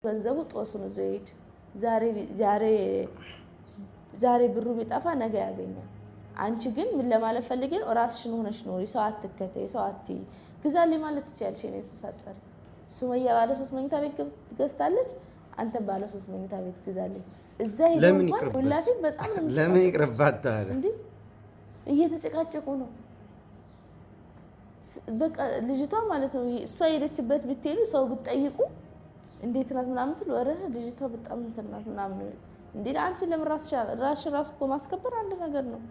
ገንዘቡ ጦሱን ዘይድ ዛሬ ብሩ ቢጠፋ ነገ ያገኛል አንቺ ግን ምን ለማለት ፈልጌ ነው ራስሽን ሆነሽ ኖሪ ሰው አትከተይ ሰው አትይ ግዛልኝ ማለት ትችያለሽ እኔ ተሳጠር ሱመያ ባለ 3 መኝታ ቤት ገዝታለች አንተ ባለ 3 መኝታ ቤት ግዛልኝ እዛ ሄደው ሁላፊት በጣም ለምን ይቅርባት ታዲያ እንዴ እየተጨቃጨቁ ነው በቃ ልጅቷ ማለት ነው እሷ ሄደችበት ብትሄዱ ሰው ብትጠይቁ እንዴት ናት ምናምን ትሉ አረ ልጅቷ በጣም እንትናት ምናምን እንዴ አንቺ ለምን ራስሽ እኮ ማስከበር አንድ ነገር ነው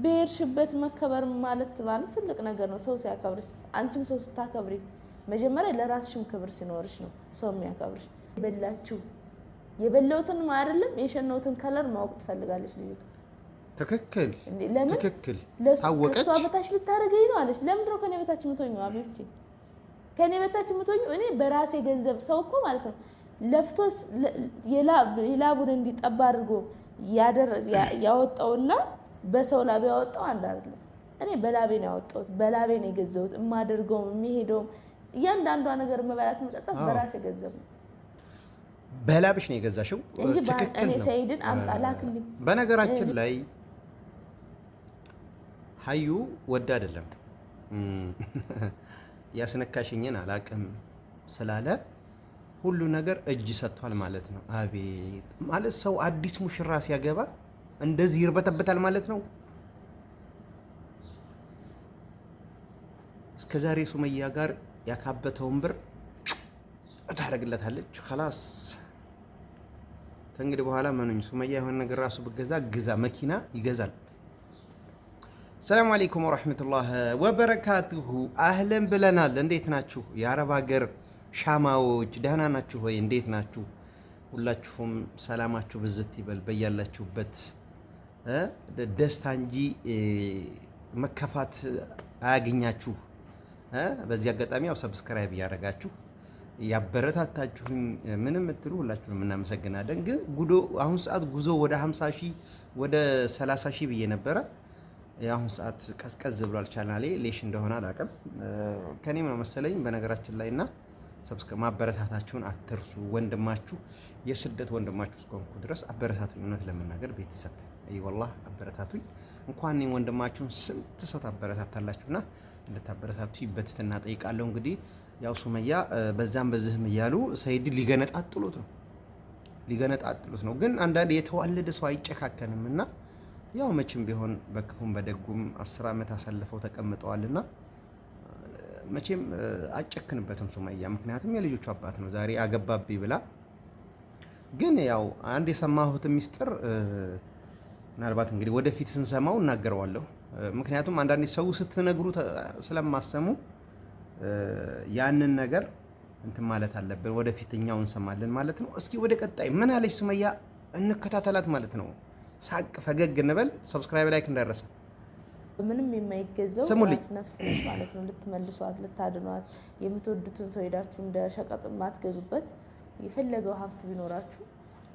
በርሽበት መከበር ማለት ትልቅ ነገር ነው ሰው ሲያከብርስ አንቺም ሰው ስታከብሪ መጀመሪያ ለራስሽም ክብር ሲኖርሽ ነው ሰው የሚያከብርሽ በላችሁ የበለውትን አይደለም የሸነውትን ከለር ማወቅ ትፈልጋለች ልጅቷ ትክክል ትክክል ታወቀች እሷ በታች ልታረገኝ ነው አለች ለምን ነው ከኔ በታች ምቶኝ አብብቲ ከኔ በታች ምቶኝ እኔ በራሴ ገንዘብ ሰው እኮ ማለት ነው ለፍቶስ የላቡን እንዲጠባ አድርጎ ያወጣውና በሰው ላብ ያወጣው አንድ አይደለም እኔ በላቤ ነው ያወጣው በላቤ ነው የገዛሁት የማደርገው የሚሄደው እያንዳንዷ ነገር መበላት መጠጣት በራሴ ገንዘብ ነው በላብሽ ነው የገዛሽው ትክክል ነው ሰይድን አምጣላክልኝ በነገራችን ላይ ሀዩ ወዳ አይደለም ያስነካሽኝን አላቅም ስላለ ሁሉ ነገር እጅ ሰጥቷል ማለት ነው አቤት ማለት ሰው አዲስ ሙሽራ ሲያገባ እንደዚህ ይርበተበታል ማለት ነው እስከዛሬ ሱመያ ጋር ያካበተውን ብር ታረግለታለች خلاص ከእንግዲህ በኋላ ማንኝ ሱመያ የሆነ ነገር ራሱ ግዛ መኪና ይገዛል ሰላም አለይኩም ወራህመቱላሂ ወበረካቱሁ አህለን ብለናል እንዴት ናችሁ የአረብ ሀገር ሻማዎች ደህና ናችሁ ወይ እንዴት ናችሁ ሁላችሁም ሰላማችሁ ብዝት ይበል በያላችሁበት ደስታ እንጂ መከፋት አያገኛችሁ በዚህ አጋጣሚ ያው ሰብስክራይብ ያደረጋችሁ ያበረታታችሁኝ ምንም እትሉ ሁላችሁንም እናመሰግናለን ግን አሁን ሰዓት ጉዞ ወደ 50,000 ወደ 30,000 ብዬ ነበረ ያሁን ሰዓት ቀዝቀዝ ብሏል ቻናሌ ሌሽ እንደሆነ አላቀም ከኔም ነው መሰለኝ በነገራችን ላይና ሰብስክራይብ ማበረታታችሁን አትርሱ ወንድማችሁ የስደት ወንድማችሁ እስከሆንኩ ድረስ አበረታቱኝ እውነት ለመናገር ቤተሰብ ወላሂ አበረታቱኝ እንኳን እኔ ወንድማችሁን ስንት ሰው ታበረታታላችሁና እንድታበረታቱኝ በትህትና ጠይቃለሁ እንግዲህ ያው ሱመያ በዛም በዚህም እያሉ ሰይድ ሊገነጣጥሉት ነው ግን አንዳንድ የተዋለደ ሰው አይጨካከንምና ያው መቼም ቢሆን በክፉም በደጉም 10 ዓመት አሳልፈው ተቀምጠዋልና መቼም አጨክንበትም ሱመያ ምክንያቱም የልጆቹ አባት ነው ዛሬ አገባብኝ ብላ ግን ያው አንድ የሰማሁት ሚስጥር ምናልባት እንግዲህ ወደፊት ስንሰማው እናገረዋለሁ ምክንያቱም አንዳንድ ሰው ስትነግሩ ስለማሰሙ ያንን ነገር እንትን ማለት አለብን ወደፊትኛው እንሰማለን ማለት ነው እስኪ ወደ ቀጣይ ምን አለች ሱመያ እንከታተላት ማለት ነው ሳቅ ፈገግ እንበል ሰብስክራይብ ላይክ እንዳይረሳ ምንም የማይገዛው ራስ ነፍስ ነሽ ማለት ነው ልትመልሷት ልታድኗት የምትወዱትን ሰው ሄዳችሁ እንደ ሸቀጥ ማትገዙበት የፈለገው ሀብት ቢኖራችሁ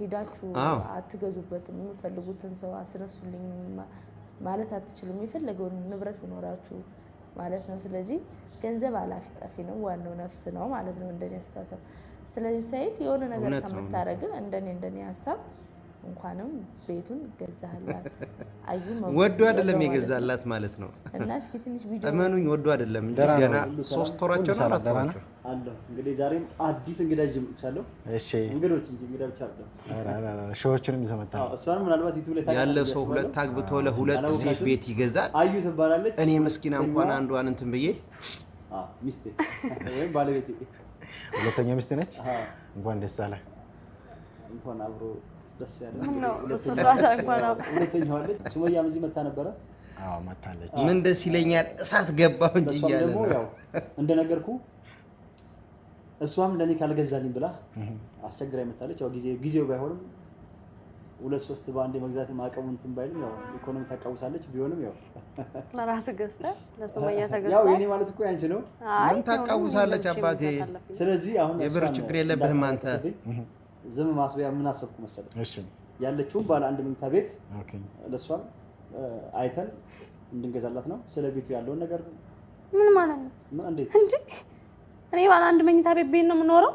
ሄዳችሁ አትገዙበትም የምትፈልጉትን ሰው አስነሱልኝ ማለት አትችሉም የፈለገው ንብረት ቢኖራችሁ ማለት ነው ስለዚህ ገንዘብ አላፊ ጠፊ ነው ዋናው ነፍስ ነው ማለት ነው እንደኔ አስተሳሰብ ስለዚህ ሰይድ የሆነ ነገር ከምታረግ እንደኔ ሐሳብ እንኳንም ቤቱን ገዛህላት አዩ ወዶ አይደለም የገዛላት ማለት ነው እና እስኪ ትንሽ ቪዲዮ እመኑኝ ወዶ አይደለም ገና 3 ወራቸው ነው 4 ወራቸው አለ እንግዲህ ዛሬም አዲስ እንግዳ ይመጣቻለሁ እሺ እንግዶች እንግዳ ብቻ አይደለም ሾዎችንም ይዘመጣ እሷን ምናልባት ዩቲዩብ ላይ ታውቃለህ ያለ ሰው ሁለት አግብቶ ለሁለት ሴት ቤት ይገዛል አዩ ትባላለች እኔ መስኪና እንኳን አንዷን እንትን ብዬ ሚስቴ ወይ ባለቤቴ ሁለተኛ ሚስቴ ነች እንኳን ደስ አለ እንኳን አብሮ ደስ ያለ ነው ሱሳታ እንኳን ሁለተኛዋ ልጅ ሱመያ እዚህ መጣ ነበረ መጣለች ምን ደስ ይለኛል እሳት ገባው እንጂ ያለ ነው ያው እንደነገርኩ እሷም ለኔ ካልገዛልኝ ብላ አስቸግራይ መጣለች ያው ጊዜው ባይሆንም 2-3 ባንዴ መግዛት ማቀሙን እንትን ባይልም ያው ኢኮኖሚ ታቃውሳለች ቢሆንም ያው ለራስ ገዝተ ለሱመያ ተገዝተ ያው እኔ ማለት እኮ ያንቺ ነው ምን ታቃውሳለች አባቴ ስለዚህ አሁን የብር ችግር የለብህም አንተ ዝም ማስበያ ምን አሰብኩ መሰለህ እሺ ያለችው ባለ አንድ መኝታ ቤት ኦኬ ለሷም አይተን እንድንገዛላት ነው ስለ ቤቱ ያለውን ነገር ምን ማለት ነው ምን እንዴት እንዴ እኔ ባለ አንድ መኝታ ቤት ነው የምኖረው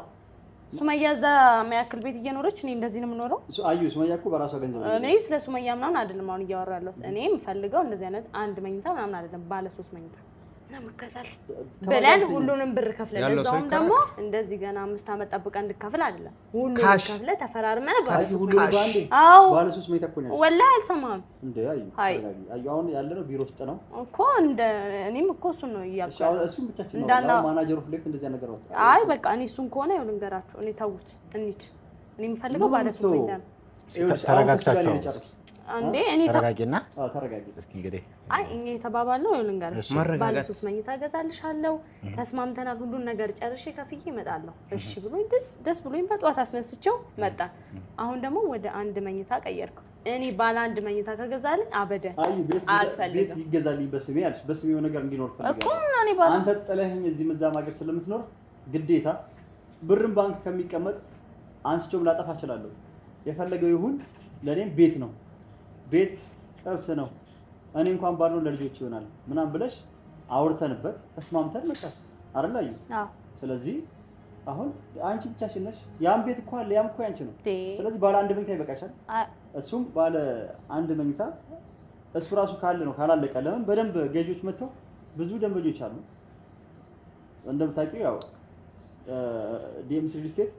ሱመያ እዛ የሚያክል ቤት እየኖረች እኔ እንደዚህ ነው የምኖረው። አዩ ሱመያ እኮ በራሷ ገንዘብ ነው። እኔ ስለ ሱመያ ምናምን አይደለም አሁን እያወራለሁ። እኔ የምፈልገው እንደዚህ አይነት አንድ መኝታ ምናምን አይደለም፣ ባለ 3 መኝታ ለመከታተል ብለን ሁሉንም ብር ከፍለን ለዛውም ደግሞ እንደዚህ ገና 5 አመት ጠብቀን እንድከፍል አይደለም። ሁሉንም ከፍለ ተፈራርመን ባለ 3 መኝታ። አዎ ባለ 3 መኝታ እኮ ነው። ወላሂ አልሰማም እንዴ? አዩ አሁን ያለነው ቢሮ ውስጥ ነው እኮ እንደ እኔም እኮ እሱን ነው እያልኩ። እሱም ብቻችን ነው ማናጀሩ ፍሌክት እንደዚህ ነገር ነው። አይ በቃ እኔ እሱን ከሆነ ይኸው ልንገራችሁ፣ እኔ ተውት እንሂድ። እኔ የምፈልገው ባለ 3 መኝታ ነው። ተረጋግታችሁ አንዴ እኔ ተረጋጊና ተረጋጊ እስኪ እንግዲህ አይ እኛ የተባባልነው ይኸው ልንገርሽ፣ ባለ 3 መኝታ እገዛልሻለሁ፣ ተስማምተናል፣ ሁሉን ነገር ጨርሼ ከፍዬ እመጣለሁ። እሺ ብሎኝ ደስ ብሎኝ በጠዋት አስነስቼው መጣ። አሁን ደግሞ ወደ አንድ መኝታ ቀየርኩ። እኔ ባለ አንድ መኝታ ከገዛልኝ አበደ አልፈልግም። ቤት ይገዛልኝ በስሜ አልሽ፣ በስሜው ነገር እንዲኖር ፈልጋለሁ። አንተ ጥለኸኝ እዚህ መዛም ሀገር ስለምትኖር ግዴታ ብርን ባንክ ከሚቀመጥ አንስቼው ላጠፋ እችላለሁ። የፈለገው ይሁን ለኔም ቤት ነው፣ ቤት ጥርስ ነው። እኔ እንኳን ባልነው ለልጆች ይሆናል ምናምን ብለሽ አውርተንበት ተስማምተን መጣ አይደል? አዩ ስለዚህ አሁን አንቺ ብቻሽን ነሽ። ያም ቤት እኮ አለ፣ ያም እኮ ያንቺ ነው። ስለዚህ ባለ አንድ መኝታ ይበቃሻል። እሱም ባለ አንድ መኝታ እሱ ራሱ ካለ ነው ካላለቀ። ለምን በደንብ ገጆች መጥተው ብዙ ደንበኞች አሉ እንደምታውቂው። ያው ዲኤምሲ ሪል ስቴት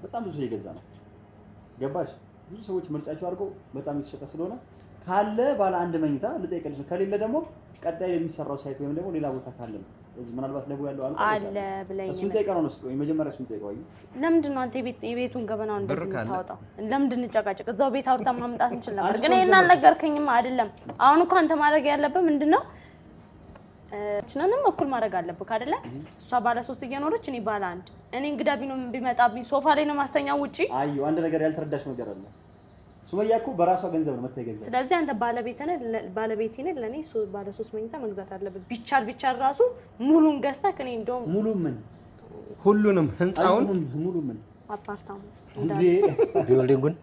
በጣም ብዙ እየገዛ ነው። ገባሽ? ብዙ ሰዎች ምርጫቸው አድርገው በጣም የተሸጠ ስለሆነ ካለ ባለ አንድ መኝታ ልጠይቅልሽ ነው። ከሌለ ደግሞ ቀጣይ የሚሰራው ሳይት ወይም ደግሞ ሌላ ቦታ ካለ ነው እዚህ ምናልባት ለቡ ያለው አለ ብለኝ እሱን ጠይቀው ነው እስኪ መጀመሪያ እሱን ጠይቀው። ለምንድን ነው አንተ የቤቱን ገበናው እንደዚህ የምታወጣው? ለምንድን እንጨቃጨቅ? እዛው ቤት አውርታ ማምጣት እንችል ነበር፣ ግን ይሄን አልነገርከኝም አይደለም። አሁን እኮ አንተ ማድረግ ያለብህ ምንድነው? እችነንም እኩል ማድረግ አለብህ አይደለ? እሷ ባለ 3 እየኖረች እኔ ባለ አንድ። እኔ እንግዳ ቢመጣብኝ ሶፋ ላይ ነው ማስተኛው ውጪ። አዩ አንድ ነገር ያልተረዳሽ ነገር አለ። ሱመያ እኮ በራሷ ገንዘብ ነው መተገዘ። ስለዚህ አንተ ባለቤቴ ነህ ለኔ ባለ 3 መኝታ መግዛት አለብህ። ቢቻል ራሱ ሙሉን ገዝተህ እኔ እንደውም ሙሉ ምን ሁሉንም ህንጻውን ሙሉ ምን አፓርታማ እንዴ ቢልዲንጉን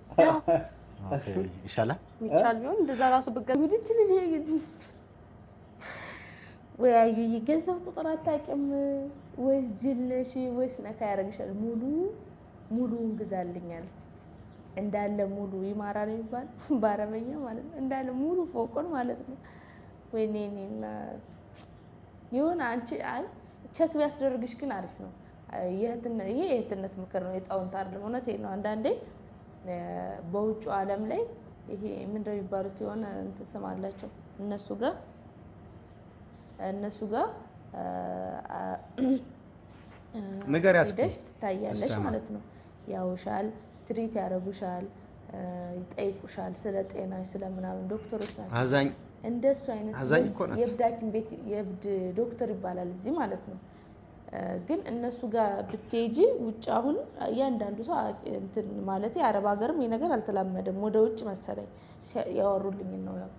ይሻላል ይቻል ቢሆን እንደዛ ራሱ ብገዛ ልጅ ወይ አዩ የገንዘብ ቁጥር አታውቂም ወይስ ጅል ነሽ ወይስ ነካ ያደርግሻል? ሙሉውን ግዛልኝ አለች። እንዳለ ሙሉ ይማራ ነው የሚባል በአረበኛ ማለት ነው። እንዳለ ሙሉ ፎቁን ማለት ነው። ወይኔ እኔና የሆነ አንቺ አይ ቼክ ቢያስደርግሽ ግን አሪፍ ነው። ይሄ የእህትነት ምክር ነው፣ የጣውንት አይደለም። እውነቴን ነው። አንዳንዴ በውጭ ዓለም ላይ ይሄ ምንድነው የሚባሉት የሆነ እንትን ስም አላቸው እነሱ ጋር ነገር ሄደሽ ትታያለሽ ማለት ነው። ያውሻል፣ ትሪት ያደርጉሻል፣ ይጠይቁሻል ስለ ጤናሽ ስለምናምን። ዶክተሮች ናቸው አዛኝ። እንደሱ አይነት የእብድ ሐኪም ቤት የእብድ ዶክተር ይባላል እዚህ ማለት ነው። ግን እነሱ ጋር ብትሄጂ ውጭ አሁን እያንዳንዱ ሰው እንትን ማለት የአረብ ሀገርም ይሄ ነገር አልተላመደም። ወደ ውጭ መሰለኝ ያወሩልኝ ነው። ያው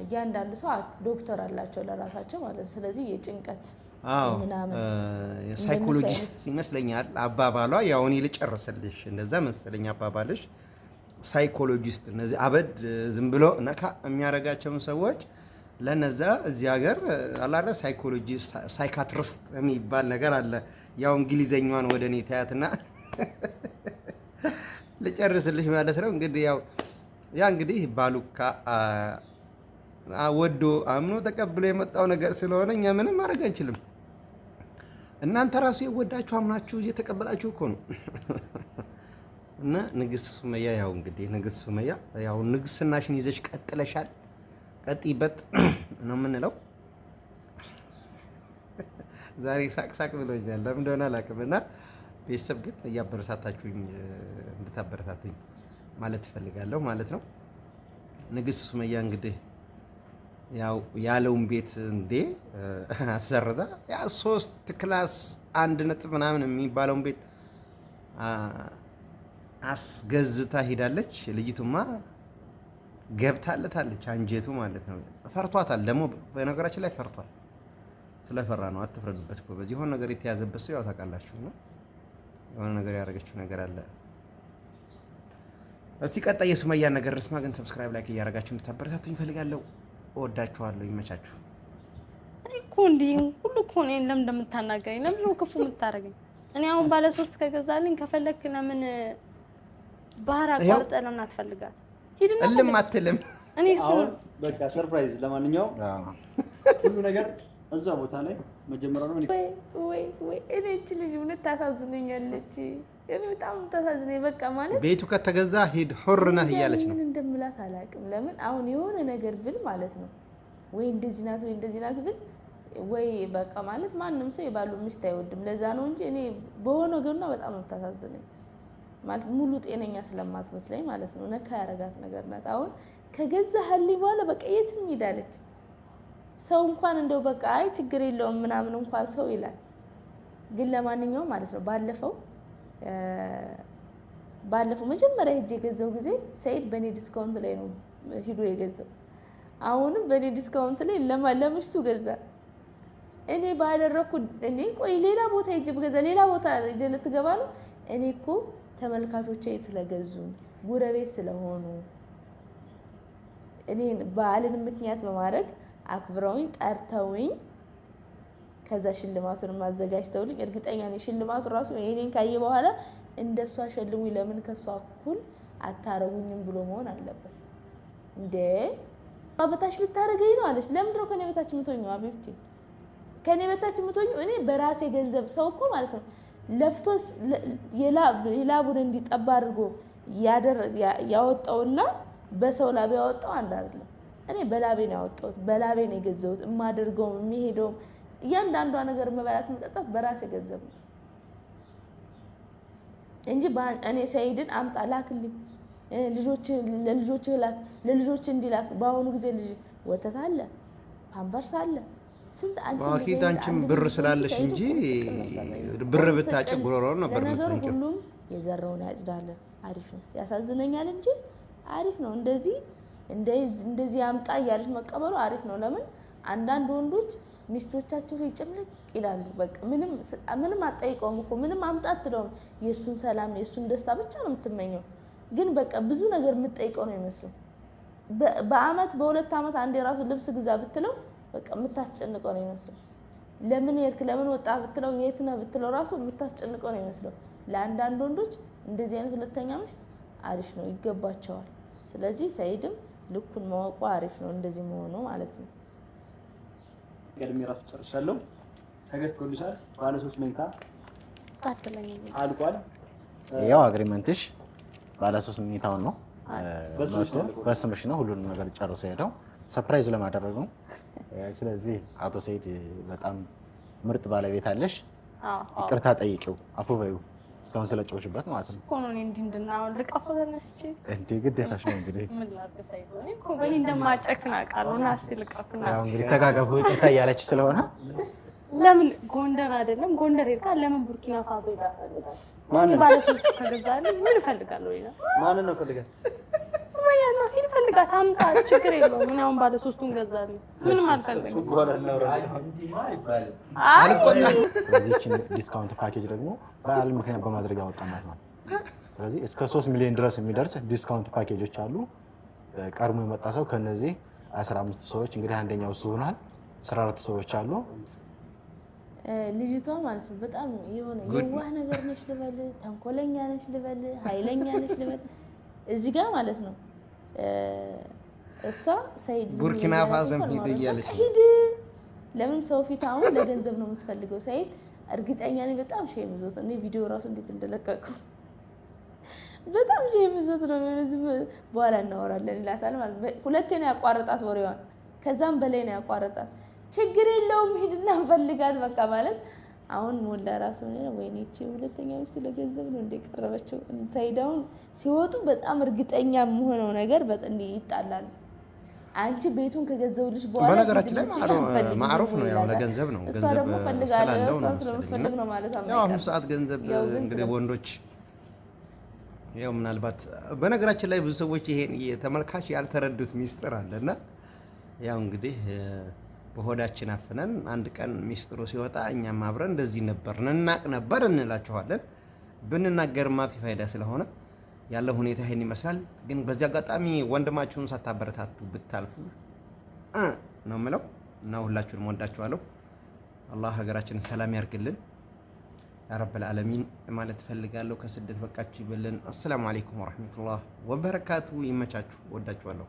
እያንዳንዱ ሰው ዶክተር አላቸው ለራሳቸው ማለት ነው። ስለዚህ የጭንቀት ምናምን ሳይኮሎጂስት ይመስለኛል አባባሏ። ያው እኔ ልጨርስልሽ እንደዛ መሰለኝ አባባልሽ። ሳይኮሎጂስት እነዚህ አበድ ዝም ብሎ ነካ የሚያደርጋቸውን ሰዎች ለነዛ እዚህ ሀገር አላረ ሳይኮሎጂስት ሳይካትሪስት የሚባል ነገር አለ። ያው እንግሊዘኛዋን ወደ እኔ ታያትና ልጨርስልሽ ማለት ነው። እንግዲህ ያ እንግዲህ ባሉካ ወዶ አምኖ ተቀብሎ የመጣው ነገር ስለሆነ እኛ ምንም ማድረግ አንችልም። እናንተ ራሱ የወዳችሁ አምናችሁ እየተቀበላችሁ እኮ ነው። እና ንግስት ሱመያ ያው እንግዲህ ንግስት ሱመያ ያው ንግስናሽን ይዘሽ ቀጥለሻል። ቀጥይበት ነው የምንለው። ዛሬ ሳቅ ብሎኛል ለምን እንደሆነ አላውቅም። እና ቤተሰብ ግን እያበረታታችሁኝ እንድታበረታቱኝ ማለት እፈልጋለሁ ማለት ነው። ንግስት ሱመያ እንግዲህ ያው ያለውን ቤት እንዴ አሰርዛ ያ 3 ክላስ 1 ነጥብ ምናምን የሚባለውን ቤት አስገዝታ ሄዳለች። ልጅቱማ ገብታለታለች አንጀቱ ማለት ነው። ፈርቷታል ደግሞ በነገራችን ላይ ፈርቷል። ስለፈራ ነው። አትፍረዱበት እኮ በዚህ የሆነ ነገር የተያዘበት ሰው ያው ታውቃላችሁ ነው። የሆነ ነገር ያደረገችው ነገር አለ። እስቲ ቀጣይ የሱመያን ነገር እንስማ። ግን ሰብስክራይብ ላይክ እያደረጋችሁ እንድታበረታቱኝ እፈልጋለሁ። እወዳችኋለሁ። ይመቻችሁ። እኮ እንዴ ሁሉ እኮ ነው። ለምን እንደምታናገረኝ ለምን ነው ክፉ የምታረገኝ? እኔ አሁን ባለ 3 ከገዛልኝ ከፈለክ ለምን ባህር አቋርጠን እናትፈልጋት ሂድና እልም አትልም። እኔ እሱ በቃ ሰርፕራይዝ። ለማንኛውም ሁሉ ነገር እዛ ቦታ ላይ መጀመሪያ ነው። ወይ እኔ እቺ ልጅ ምን ታሳዝነኛለች። እኔ በጣም ታሳዝነኝ። በቃ ማለት ቤቱ ከተገዛ ሂድ ሁር ነህ እያለች ነው። ምን እንደምላት አላውቅም። ለምን አሁን የሆነ ነገር ብል ማለት ነው ወይ እንደዚህ ናት ወይ እንደዚህ ናት ብል ወይ በቃ ማለት ማንም ሰው የባሉ ሚስት አይወድም። ለዛ ነው እንጂ እኔ በሆነ ገና በጣም ነው ታሳዝነኝ። ማለት ሙሉ ጤነኛ ስለማትመስለኝ ማለት ነው። ነካ ያረጋት ነገር ናት። አሁን ከገዛህልኝ በኋላ በቃ የትም ሄዳለች። ሰው እንኳን እንደው በቃ አይ ችግር የለውም ምናምን እንኳን ሰው ይላል። ግን ለማንኛውም ማለት ነው ባለፈው መጀመሪያ ሄጄ የገዛው ጊዜ ሰይድ በኔ ዲስካውንት ላይ ነው ሂዶ የገዛው። አሁንም በኔ ዲስካውንት ላይ ለምሽቱ ገዛ። እኔ ባደረኩ እኔ ቆይ ሌላ ቦታ ሄጄ በገዛ ሌላ ቦታ ልትገባ ነው። እኔ እኮ ተመልካቾቼ ስለገዙኝ ጉረቤት ስለሆኑ እኔ በዓልን ምክንያት በማድረግ አክብረውኝ ጠርተውኝ ከዛ ሽልማቱን ማዘጋጅተውልኝ እርግጠኛ ነኝ ሽልማቱ ራሱ እኔን ካየ በኋላ እንደሷ ሸልሙኝ ለምን ከሷ እኩል አታረጉኝም ብሎ መሆን አለበት። እንዴ በታች ልታረገኝ ነው አለች። ለምን ድሮ ከኔ በታች ምትሆኚው አቤብቲ ከኔ በታች ምትሆኚው? እኔ በራሴ ገንዘብ ሰው እኮ ማለት ነው ለፍቶስ የላቡን እንዲጠባ አድርጎ ያወጣውና በሰው ላብ ያወጣው አንድ አይደለም። እኔ በላቤ ነው ያወጣሁት፣ በላቤ ነው የገዛሁት። የማደርገው የሚሄደው እያንዳንዷ ነገር መበላት መጠጣት በራሴ ገንዘብ ነው እንጂ እኔ ሰይድን አምጣ ላክልኝ ለልጆች ላክ ለልጆች እንዲላክ። በአሁኑ ጊዜ ልጅ ወተት አለ ፓምፐርስ አለ ስንት አንቺም ብር ስላለሽ እንጂ ብር ብታጭ ጉሮሮን ነበር ነገር ሁሉም የዘራውን ያጭዳል። አሪፍ ነው። ያሳዝነኛል እንጂ አሪፍ ነው። እንደዚህ አምጣ እያለች መቀበሉ አሪፍ ነው። ለምን አንዳንድ ወንዶች ሚስቶቻቸው ጭምልቅ ይላሉ። በቃ ምንም አጠይቀውም እኮ ምንም አምጣት አትለውም። የሱን ሰላም የሱን ደስታ ብቻ ነው የምትመኘው። ግን በቃ ብዙ ነገር የምትጠይቀው ነው የሚመስለው። በአመት በሁለት አመት አንዴ ራሱ ልብስ ግዛ ብትለው በቃ የምታስጨንቀው ነው የሚመስለው። ለምን የርክ ለምን ወጣ ብትለው የት ነህ ብትለው ራሱ የምታስጨንቀው ነው የሚመስለው። ለአንዳንድ ወንዶች እንደዚህ አይነት ሁለተኛ ሚስት አሪፍ ነው፣ ይገባቸዋል። ስለዚህ ሰይድም ልኩን ማወቁ አሪፍ ነው፣ እንደዚህ መሆኑ ማለት ነው። ቀድሜ ራሱ ጨርሻለሁ። ተገዝቶልሻል። ባለ 3 መኝታ አልቋል። ያው አግሪመንትሽ ባለ 3 መኝታውን ነው በስምሽ ነው። ሁሉንም ነገር ጨርሶ ሄደው ሰርፕራይዝ ለማድረግ ነው። ስለዚህ አቶ ሰይድ በጣም ምርጥ ባለቤት አለሽ። ይቅርታ ጠይቂው፣ አፉ በይው እስካሁን ስለጮሽበት ማለት ነው እኮ ነው። እንድናው ልቀፋ ተነስቼ እንዴ ግዴታሽ ነው እንግዲህ ምን ላድርግ ሳይሆን እኮ በእኔ እንደማጨክና ቃሉ እና እስኪ ልቀፍና ያው እንግዲህ ተጋገፉ ይቅርታ እያለች ስለሆነ ለምን ጎንደር አይደለም ጎንደር ሄድካ ለምን ቡርኪና ፋሶ ይላል ማን ባለ 3 ከገዛልኝ ምን እፈልጋለሁ ይላል። ማንን ነው ፈልጋት? ሱመያ ነው ይፈልጋት አምጣ ችግር የለውም። ምን አሁን ባለ 3ቱን ገዛልኝ ምንም አልፈልግም። ስለዚህ ዲስካውንት ፓኬጅ ደግሞ በዓል ምክንያት በማድረግ ያወጣናት ነው። ስለዚህ እስከ 3 ሚሊዮን ድረስ የሚደርስ ዲስካውንት ፓኬጆች አሉ። ቀድሞ የመጣ ሰው ከነዚህ 15 ሰዎች እንግዲህ አንደኛው እሱ ሆኗል። 14 ሰዎች አሉ። ልጅቷ ማለት ነው በጣም የሆነ የዋህ ነገር ነች ልበል፣ ተንኮለኛ ነች ልበል፣ ኃይለኛ ነች ልበል። እዚህ ጋር ማለት ነው እሷ ሰይድ ቡርኪና ፋሶም ሂድ እያለች ሂድ። ለምን ሰው ፊት አሁን ለገንዘብ ነው የምትፈልገው? ሰይድ እርግጠኛ ነኝ በጣም ሼም ይዞት እኔ ቪዲዮ ራሱ እንዴት እንደለቀቀው በጣም ሼም ይዞት ነው። በኋላ እናወራለን ይላታል ማለት ነው። ሁለቴ ነው ያቋረጣት ወሬዋን፣ ከዛም በላይ ነው ያቋረጣት። ችግር የለውም ሂድና ፈልጋት በቃ ማለት አሁን ሞላ ራሱ ነው። ወይኔ እቺ ሁለተኛ ሚስት ለገንዘብ ነው እንደቀረበችው። ሰይዳውን ሲወጡ በጣም እርግጠኛ የሆነው ነገር በጣም ይጣላል። አንቺ ቤቱን ከገዘውልሽ በኋላ በነገራችን ላይ ማዕሩፍ ነው ያው ለገንዘብ ነው። እሷ ደግሞ ፈልጋለሁ እሷ ስለምፈልግ ነው ማለት ነው። ያው አሁን ሰዓት ገንዘብ እንግዲህ ወንዶች ያው ምናልባት በነገራችን ላይ ብዙ ሰዎች ይሄን የተመልካች ያልተረዱት ሚስጥር አለና ያው እንግዲህ በሆዳችን አፍነን አንድ ቀን ሚስጥሩ ሲወጣ እኛም አብረን እንደዚህ ነበር እናቅ ነበር እንላችኋለን። ብንናገርማ ፊ ፋይዳ ስለሆነ ያለው ሁኔታ ይሄን ይመስላል። ግን በዚህ አጋጣሚ ወንድማችሁን ሳታበረታቱ ብታልፉ ነው የምለው እና ሁላችሁንም ወዳችኋለሁ። አላህ ሀገራችንን ሰላም ያርግልን። ያ ረብል ዓለሚን ማለት ፈልጋለሁ። ከስደት በቃችሁ ይበለን። አሰላሙ አለይኩም ወራህመቱላህ ወበረካቱ። ይመቻችሁ። ወዳችኋለሁ።